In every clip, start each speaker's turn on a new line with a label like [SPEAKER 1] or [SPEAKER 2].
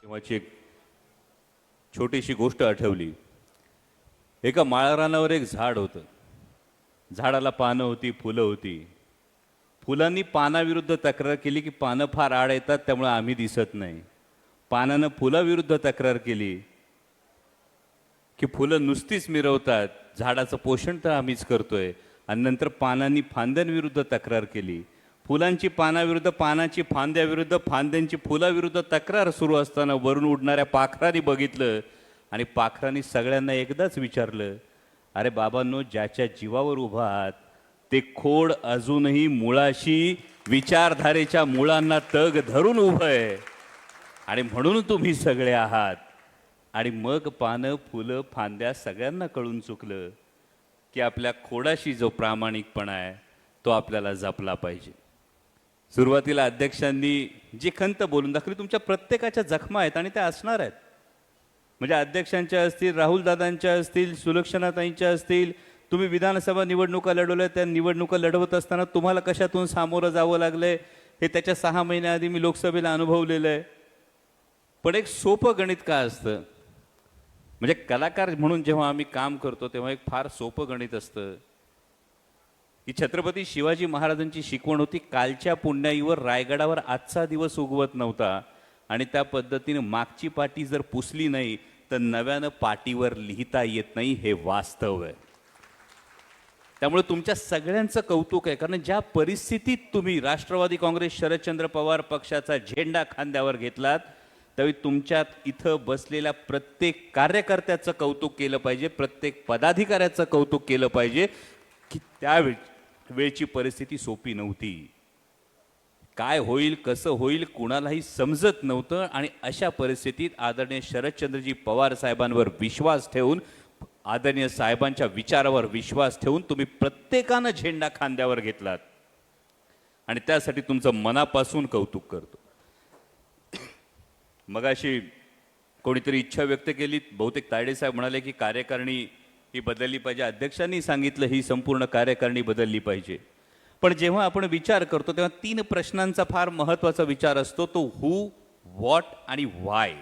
[SPEAKER 1] तेव्हाची एक छोटीशी गोष्ट आठवली. एका माळरानावर एक झाड होतं. झाडाला पानं होती, फुलं होती. फुलांनी पानाविरुद्ध तक्रार केली की पानं फार आड येतात, त्यामुळे आम्ही दिसत नाही. पानानं फुलाविरुद्ध तक्रार केली की फुलं नुसतीच मिरवतात, झाडाचं पोषण तर आम्हीच करतोय. आणि नंतर पानांनी फांद्यांविरुद्ध तक्रार केली. फुलांची पानाविरुद्ध, पानाची फांद्याविरुद्ध, फांद्यांची फुलाविरुद्ध तक्रार सुरू असताना वरून उडणाऱ्या पाखरांनी बघितलं आणि पाखरांनी सगळ्यांना एकदाच विचारलं, अरे बाबांनो, ज्याच्या जीवावर उभा आहात ते खोड अजूनही मुळाशी, विचारधारेच्या मुळांना तग धरून उभं आहे आणि म्हणून तुम्ही सगळे आहात. आणि मग पानं, फुलं, फांद्या सगळ्यांना कळून चुकलं की आपल्या खोडाशी जो प्रामाणिकपणा आहे तो आपल्याला जपला पाहिजे. सुरुवातीला अध्यक्षांनी जी खंत बोलून दाखवली, तुमच्या प्रत्येकाच्या जखमा आहेत आणि त्या असणार आहेत. म्हणजे अध्यक्षांच्या असतील, राहुल दादांच्या असतील, सुलक्षणाताईंच्या असतील. तुम्ही विधानसभा निवडणुका लढवल्या, त्या निवडणुका लढवत असताना तुम्हाला कशातून सामोरं जावं लागलंय हे त्याच्या 6 महिन्याआधी मी लोकसभेला अनुभवलेलं आहे. पण एक सोपं गणित काय असतं, म्हणजे कलाकार म्हणून जेव्हा आम्ही काम करतो तेव्हा एक फार सोपं गणित असतं की छत्रपती शिवाजी महाराजांची शिकवण होती, कालच्या पुण्याईवर रायगडावर आजचा दिवस उगवत नव्हता. आणि त्या पद्धतीने मागची पाटी जर पुसली नाही तर नव्यानं पाटीवर लिहिता येत नाही, हे वास्तव आहे. त्यामुळे तुमच्या सगळ्यांचं कौतुक आहे, कारण ज्या परिस्थितीत तुम्ही राष्ट्रवादी काँग्रेस शरदचंद्र पवार पक्षाचा झेंडा खांद्यावर घेतलात, त्यावेळी तुमच्यात इथं बसलेल्या प्रत्येक कार्यकर्त्याचं कौतुक केलं पाहिजे, प्रत्येक पदाधिकाऱ्याचं कौतुक केलं पाहिजे की त्यावेळची परिस्थिती सोपी नव्हती. काय होईल, कसं होईल, कुणालाही समजत नव्हतं. आणि अशा परिस्थितीत आदरणीय शरदचंद्रजी पवार साहेबांवर विश्वास ठेवून, आदरणीय साहेबांच्या विचारावर विश्वास ठेवून तुम्ही प्रत्येकानं झेंडा खांद्यावर घेतलात आणि त्यासाठी तुमचं मनापासून कौतुक करतो. मगाशी कोणीतरी इच्छा व्यक्त केली, बहुतेक तायडे साहेब म्हणाले की कार्यकारिणी ही बदलली पाहिजे. अध्यक्षांनी सांगितलं ही संपूर्ण कार्यकारिणी बदलली पाहिजे. पण जेव्हा आपण विचार करतो तेव्हा 3 प्रश्नांचा फार महत्त्वाचा विचार असतो, तो हू, व्हॉट आणि व्हाय.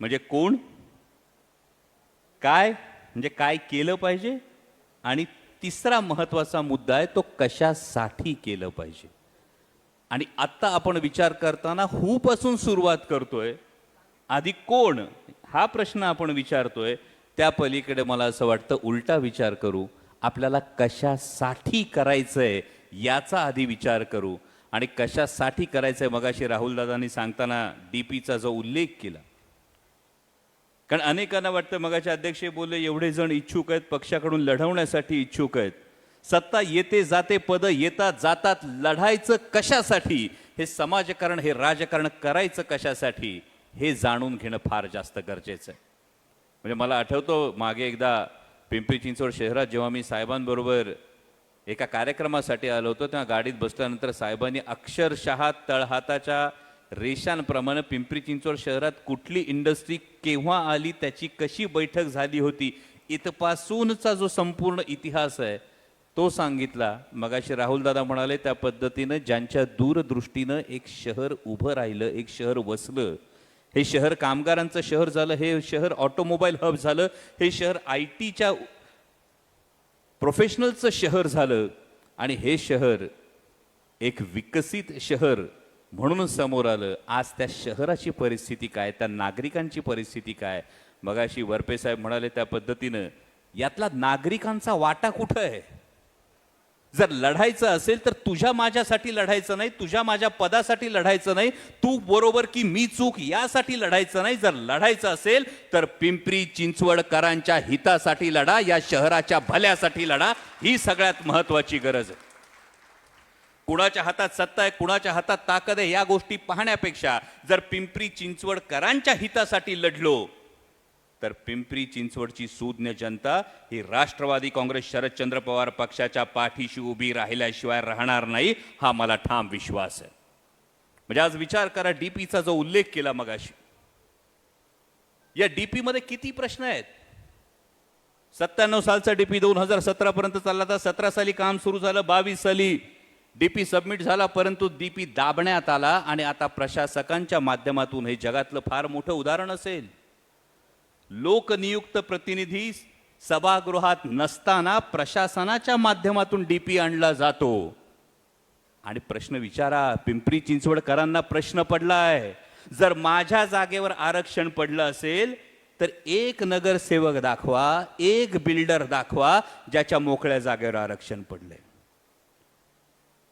[SPEAKER 1] म्हणजे कोण, काय म्हणजे काय केलं पाहिजे, आणि तिसरा महत्त्वाचा मुद्दा आहे तो कशासाठी केलं पाहिजे. आणि आत्ता आपण विचार करताना हू पासून सुरुवात करतोय, आधी कोण हा प्रश्न आपण विचारतोय. त्या पलीकडे मला असं वाटतं उलटा विचार करू, आपल्याला कशासाठी करायचंय याचा आधी विचार करू. आणि कशासाठी करायचंय, मगाशी राहुलदादांनी सांगताना डीपीचा जो उल्लेख केला, कारण अनेकांना वाटतं, मगाचे अध्यक्ष बोलले, एवढे जण इच्छुक आहेत, पक्षाकडून लढवण्यासाठी इच्छुक आहेत. सत्ता येते जाते, पद येतात जातात, लढायचं कशासाठी, हे समाजकारण, हे राजकारण करायचं कशासाठी, हे जाणून घेणं फार जास्त गरजेचं आहे. म्हणजे मला आठवतो मागे एकदा पिंपरी चिंचवड शहरात जेव्हा मी साहेबांबरोबर एका कार्यक्रमासाठी आलो होतो, तेव्हा गाडीत बसल्यानंतर साहेबांनी अक्षरशः तळहाताच्या रेषांप्रमाणे पिंपरी चिंचवड शहरात कुठली इंडस्ट्री केव्हा आली, त्याची कशी बैठक झाली होती, इथपासूनचा जो संपूर्ण इतिहास आहे तो सांगितला. मगाशी राहुलदादा म्हणाले त्या पद्धतीनं ज्यांच्या दूरदृष्टीनं एक शहर उभं राहिलं, एक शहर वसलं, हे शहर कामगारांचं शहर झालं, हे शहर ऑटोमोबाईल हब झालं, हे शहर IT प्रोफेशनलचं शहर झालं, आणि हे शहर एक विकसित शहर म्हणून समोर आलं. आज त्या शहराची परिस्थिती काय, त्या नागरिकांची परिस्थिती काय. मगाशी वरपे साहेब म्हणाले त्या पद्धतीनं यातला नागरिकांचा वाटा कुठं आहे. जर लढायचं असेल तर तुझ्या माझ्यासाठी लढायचं नाही, तुझ्या माझ्या पदासाठी लढायचं नाही, तू बरोबर की मी चूक यासाठी लढायचं नाही. जर लढायचं असेल तर पिंपरी चिंचवडकरांच्या हितासाठी लढा, या शहराच्या भल्यासाठी लढा. ही सगळ्यात महत्त्वाची गरज आहे. कुणाच्या हातात सत्ता आहे, कुणाच्या हातात ताकद आहे, या गोष्टी पाहण्यापेक्षा जर पिंपरी चिंचवडकरांच्या हितासाठी लढलो तर पिंपरी चिंचवडची सुज्ञ जनता ही राष्ट्रवादी काँग्रेस शरदचंद्र पवार पक्षाच्या पाठीशी उभी राहिल्याशिवाय राहणार नाही, हा मला ठाम विश्वास आहे. म्हणजे आज विचार करा, डीपीचा जो उल्लेख केला मगाशी, या डीपी मध्ये किती प्रश्न आहेत. 97 सालचा डीपी 2017 पर्यंत चालला होता, 17 साली काम सुरू झालं, 22 साली डीपी सबमिट झाला, परंतु डीपी दाबण्यात आला आणि आता प्रशासकांच्या माध्यमातून, हे जगातलं फार मोठं उदाहरण असेल, लोकनियुक्त प्रतिनिधी सभागृहात नसताना प्रशासनाच्या माध्यमातून डीपी आणला जातो. आणि प्रश्न विचारा, पिंपरी चिंचवडकरांना प्रश्न पडलाय, जर माझ्या जागेवर आरक्षण पडलं असेल तर एक नगरसेवक दाखवा, एक बिल्डर दाखवा ज्याच्या मोकळ्या जागेवर आरक्षण पडले.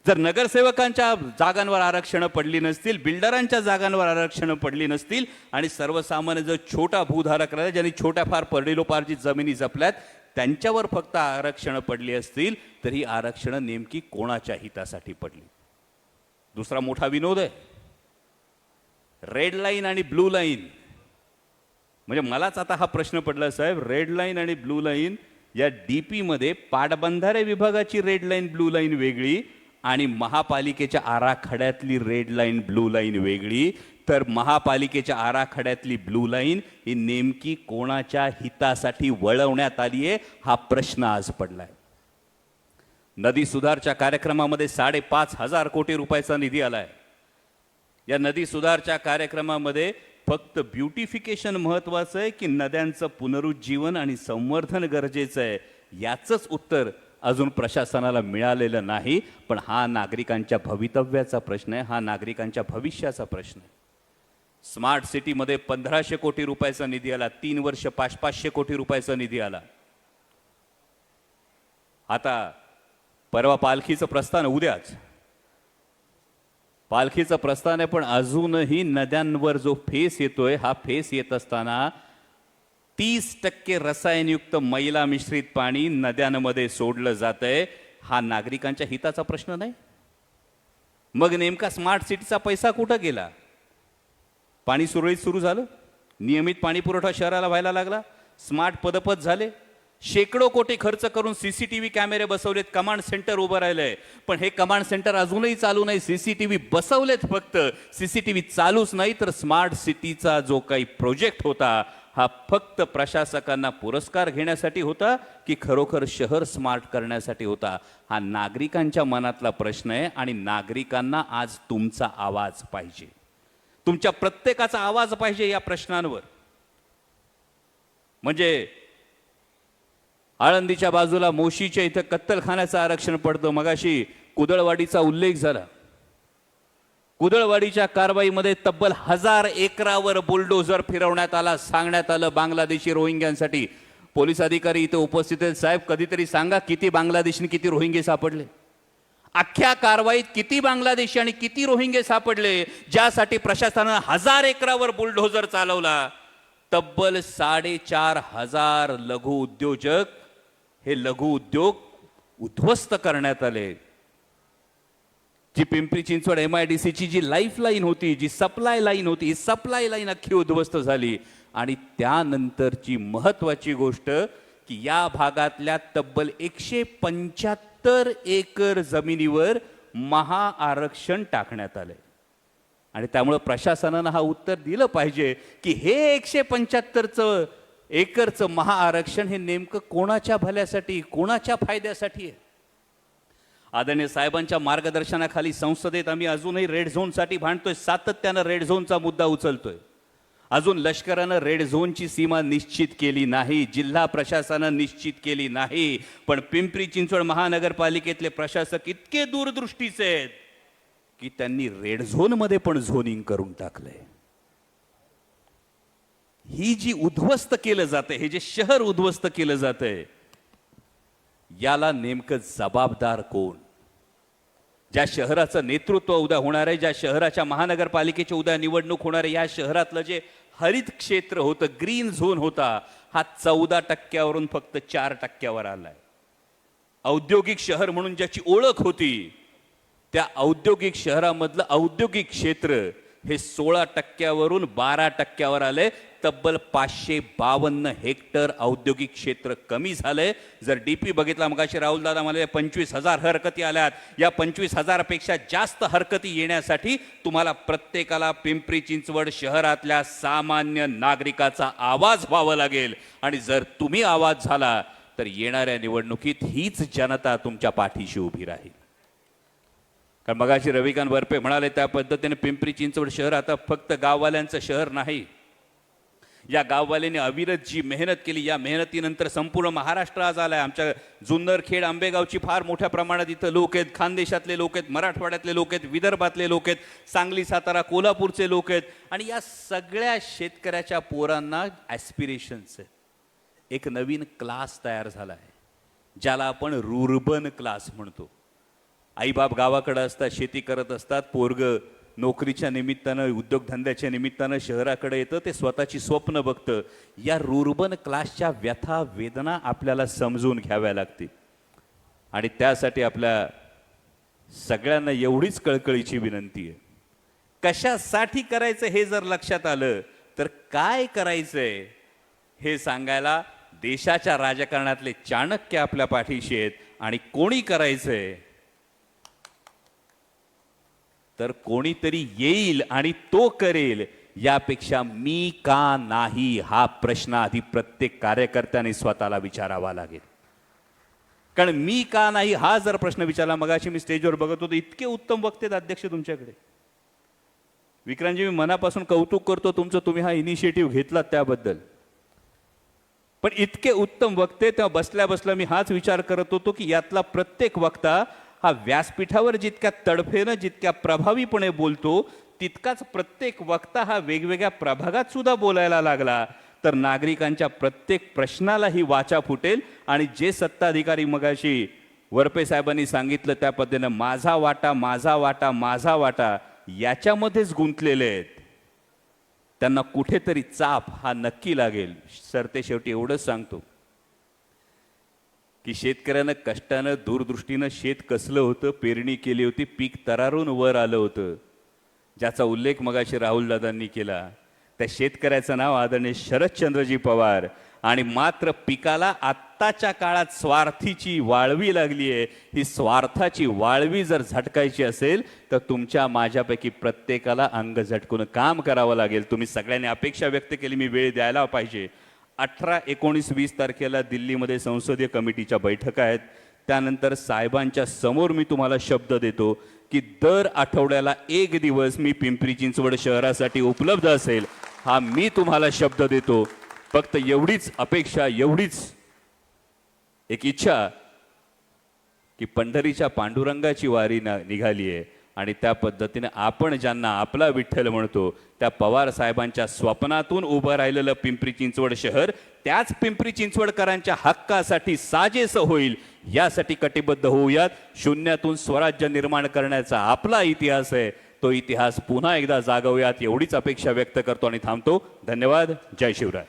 [SPEAKER 1] जर नगरसेवकांच्या जागांवर आरक्षण पडली नसतील, बिल्डरांच्या जागांवर आरक्षण पडली नसतील आणि सर्वसामान्य जो छोटा भूधारक राहिला, ज्यांनी छोट्या फार परडिलोपार्जित जमिनी जपल्यात, त्यांच्यावर फक्त आरक्षण पडली असतील, तर ही आरक्षणं नेमकी कोणाच्या हितासाठी पडली? दुसरा मोठा विनोद आहे, रेड लाईन आणि ब्लू लाईन. म्हणजे मलाच आता हा प्रश्न पडला, साहेब, रेड लाईन आणि ब्लू लाईन, या डीपी मध्ये पाटबंधारे विभागाची रेड लाईन ब्लू लाईन वेगळी आणि महापालिकेच्या आराखड्यातली रेड लाईन ब्लू लाईन वेगळी, तर महापालिकेच्या आराखड्यातली ब्लू लाईन ही नेमकी कोणाच्या हितासाठी वळवण्यात आली आहे, हा प्रश्न आज पडलाय. नदी सुधारच्या कार्यक्रमामध्ये 5,500 कोटी रुपयाचा निधी आलाय. या नदी सुधारच्या कार्यक्रमामध्ये फक्त ब्युटिफिकेशन महत्वाचं आहे की नद्यांचं पुनरुज्जीवन आणि संवर्धन गरजेचं आहे, याचंच उत्तर अजून प्रशासनाला मिळालेलं नाही. पण हा नागरिकांच्या भवितव्याचा प्रश्न आहे, हा नागरिकांच्या भविष्याचा प्रश्न आहे. स्मार्ट सिटीमध्ये 1,500 कोटी रुपयाचा निधी आला, 3 वर्ष 500 कोटी रुपयाचा निधी आला. आता परवा पालखीचं प्रस्थान, उद्याच पालखीचं प्रस्थान आहे, पण अजूनही नद्यांवर जो फेस येतोय, हा फेस येत असताना 30% रसायनयुक्त मैला मिश्रित पाणी नद्यांमध्ये सोडलं जातंय. हा नागरिकांच्या हिताचा प्रश्न नाही? मग नेमका स्मार्ट सिटीचा पैसा कुठं गेला? पाणी सुरळीत सुरू झालं, नियमित पाणी पुरवठा शहराला व्हायला लागला, स्मार्ट पदपथ झाले, शेकडो कोटी खर्च करून सीसीटीव्ही कॅमेरे बसवलेत, कमांड सेंटर उभं राहिलंय. पण हे कमांड सेंटर अजूनही चालू नाही. सीसीटीव्ही बसवलेत फक्त, सीसीटीव्ही चालूच नाही. तर स्मार्ट सिटीचा जो काही प्रोजेक्ट होता, हा फक्त प्रशासकांना पुरस्कार घेण्यासाठी होता की खरोखर शहर स्मार्ट करण्यासाठी होता? हा नागरिकांच्या मनातला प्रश्न आहे आणि नागरिकांना आज तुमचा आवाज पाहिजे, तुमच्या प्रत्येकाचा आवाज पाहिजे या प्रश्नांवर. म्हणजे आळंदीच्या बाजूला मोशीच्या इथं कत्तलखान्याचं आरक्षण पडतं. मगाशी कुदळवाडीचा उल्लेख झाला. कुदळवाडीच्या कारवाईमध्ये तब्बल 1000 एकरावर बुलडोझर फिरवण्यात आला, सांगण्यात आलं बांगलादेशी रोहिंग्यांसाठी. पोलीस अधिकारी इथे उपस्थित आहेत. साहेब, कधीतरी सांगा किती बांगलादेशी किती रोहिंगे सापडले? अख्ख्या कारवाईत किती बांगलादेशी आणि किती रोहिंगे सापडले, ज्यासाठी प्रशासनानं 1000 एकरावर बुलडोझर चालवला? तब्बल 4,500 लघु उद्योजक, हे लघु उद्योग उद्ध्वस्त करण्यात आले. जी पिंपरी चिंचवड MIDCची जी लाईफलाईन होती, जी सप्लाय लाईन होती, ही सप्लाय लाईन अख्खी उद्ध्वस्त झाली. आणि त्यानंतरची महत्वाची गोष्ट की या भागातल्या तब्बल 175 एकर जमिनीवर महाआरक्षण टाकण्यात आले. आणि त्यामुळे प्रशासनानं हा उत्तर दिलं पाहिजे की हे 175 एकरचं महाआरक्षण हे नेमकं कोणाच्या भल्यासाठी, कोणाच्या फायद्यासाठी आहे? आदरणीय साहेबांच्या मार्गदर्शनाखाली संसदेत आम्ही अजूनही रेड झोनसाठी भांडतोय, सातत्यानं रेड झोनचा मुद्दा उचलतोय. अजून लष्करानं रेड झोनची सीमा निश्चित केली नाही, जिल्हा प्रशासनानं निश्चित केली नाही. पण पिंपरी चिंचवड महानगरपालिकेतले प्रशासक इतके दूरदृष्टीचे आहेत की त्यांनी रेड झोन मध्ये पण झोनिंग करून टाकलंय. ही जी उद्ध्वस्त केलं जाते, हे जे शहर उद्ध्वस्त केलं जातंय, याला नेमकं जबाबदार कोण? ज्या शहराचं नेतृत्व उद्या होणार आहे, ज्या शहराच्या महानगरपालिकेची उद्या निवडणूक होणार आहे, या शहरातलं जे हरित क्षेत्र होतं, ग्रीन झोन होता, हा 14% फक्त 4% आलाय. औद्योगिक शहर म्हणून ज्याची ओळख होती, त्या औद्योगिक शहरामधलं औद्योगिक क्षेत्र हे 16% 12% आले. तब्बल 552 हेक्टर औद्योगिक क्षेत्र कमी झालंय. जर डीपी बघितला, मगाशी राहुल दादा म्हणाले 25,000 हरकती आल्यात. या 25,000 पेक्षा जास्त हरकती येण्यासाठी तुम्हाला प्रत्येकाला पिंपरी चिंचवड शहरातल्या सामान्य नागरिकाचा आवाज व्हावा लागेल. आणि जर तुम्ही आवाज झाला तर येणाऱ्या निवडणुकीत हीच जनता तुमच्या पाठीशी उभी राहील. कारण मगाशी रविकांत बर्पे म्हणाले त्या पद्धतीने पिंपरी चिंचवड शहर आता फक्त गाववाल्यांचं शहर नाही. या गाववाल्यांनी अविरत जी मेहनत केली, या मेहनतीनंतर संपूर्ण महाराष्ट्र आज आलाय. आमच्या जुन्नर, खेड, आंबेगावची फार मोठ्या प्रमाणात इथं लोक आहेत, खानदेशातले लोक आहेत, मराठवाड्यातले लोक आहेत, विदर्भातले लोक आहेत, सांगली, सातारा, कोल्हापूरचे लोक आहेत. आणि या सगळ्या शेतकऱ्याच्या पोरांना ॲस्पिरेशन्स आहेत. एक नवीन क्लास तयार झाला आहे ज्याला आपण रुर्बन क्लास म्हणतो. आईबाप गावाकडे असतात, शेती करत असतात, पोरग नोकरीच्या निमित्तानं, उद्योगधंद्याच्या निमित्तानं शहराकडे येतं, ते स्वतःची स्वप्न बघतं. या रुर्बन क्लासच्या व्यथा वेदना आपल्याला समजून घ्याव्या लागतील. आणि त्यासाठी आपल्या सगळ्यांना एवढीच कळकळीची विनंती आहे, कशासाठी करायचं हे जर लक्षात आलं तर काय करायचंय हे सांगायला देशाच्या राजकारणातले चाणक्य आपल्या पाठीशी आहेत. आणि कोणी करायचंय तर कोणीतरी येईल आणि तो करेल. यापेक्षा मी का नाही हा प्रश्न आधी प्रत्येक कार्यकर्त्याने स्वतःला विचारावा लागेल. कारण मी का नाही हा जर प्रश्न विचारला, मगाशी मी स्टेजवर बघत होतो, इतके उत्तम वक्ते आहेत अध्यक्ष तुमच्याकडे. विक्रांतजी, मी मनापासून कौतुक करतो तुमचं, तुम्ही हा इनिशिएटिव्ह घेतलात त्याबद्दल. पण इतके उत्तम वक्ते, तेव्हा बसल्या बसल्या मी हाच विचार करत होतो की यातला प्रत्येक वक्ता हा व्यासपीठावर जितक्या तडफेनं, जितक्या प्रभावीपणे बोलतो, तितकाच प्रत्येक वक्ता हा वेगवेगळ्या प्रभागात सुद्धा बोलायला लागला तर नागरिकांच्या प्रत्येक प्रश्नालाही वाचा फुटेल. आणि जे सत्ताधिकारी मगाशी वरपे साहेबांनी सांगितलं त्या पद्धतीनं माझा वाटा, माझा वाटा, माझा वाटा याच्यामध्येच गुंतलेले आहेत, त्यांना कुठेतरी चाप हा नक्की लागेल. सरते शेवटी एवढंच सांगतो की शेतकऱ्यानं कष्टानं, दूरदृष्टीनं शेत कसलं होतं, पेरणी केली होती, पीक तरारून वर आलं होतं, ज्याचा उल्लेख मगाशी राहुलदादांनी केला. त्या शेतकऱ्याचं नाव आदरणीय शरदचंद्रजी पवार. आणि मात्र पिकाला आत्ताच्या काळात स्वार्थीची वाळवी लागली आहे. ही स्वार्थाची वाळवी जर झटकायची असेल तर तुमच्या माझ्यापैकी प्रत्येकाला अंग झटकून काम करावं लागेल. तुम्ही सगळ्यांनी अपेक्षा व्यक्त केली, मी वेळ द्यायला पाहिजे. 18, 19, 20 तारखेला दिल्लीमध्ये संसदीय कमिटीच्या बैठका आहेत. त्यानंतर साहेबांच्या समोर मी तुम्हाला शब्द देतो की दर आठवड्याला एक दिवस मी पिंपरी चिंचवड शहरासाठी उपलब्ध असेल. हा मी तुम्हाला शब्द देतो. फक्त एवढीच अपेक्षा, एवढीच एक इच्छा की पंढरीच्या पांडुरंगाची वारी निघाली आहे आणि त्या पद्धतीने आपण ज्यांना आपला विठ्ठल म्हणतो त्या पवार साहेबांच्या स्वप्नातून उभं राहिलेलं पिंपरी चिंचवड शहर त्याच पिंपरी चिंचवडकरांच्या हक्कासाठी साजेसं होईल, यासाठी कटिबद्ध होऊयात. शून्यातून स्वराज्य निर्माण करण्याचा आपला इतिहास आहे, तो इतिहास पुन्हा एकदा जागवूयात एवढीच अपेक्षा व्यक्त करतो आणि थांबतो. धन्यवाद. जय शिवराय.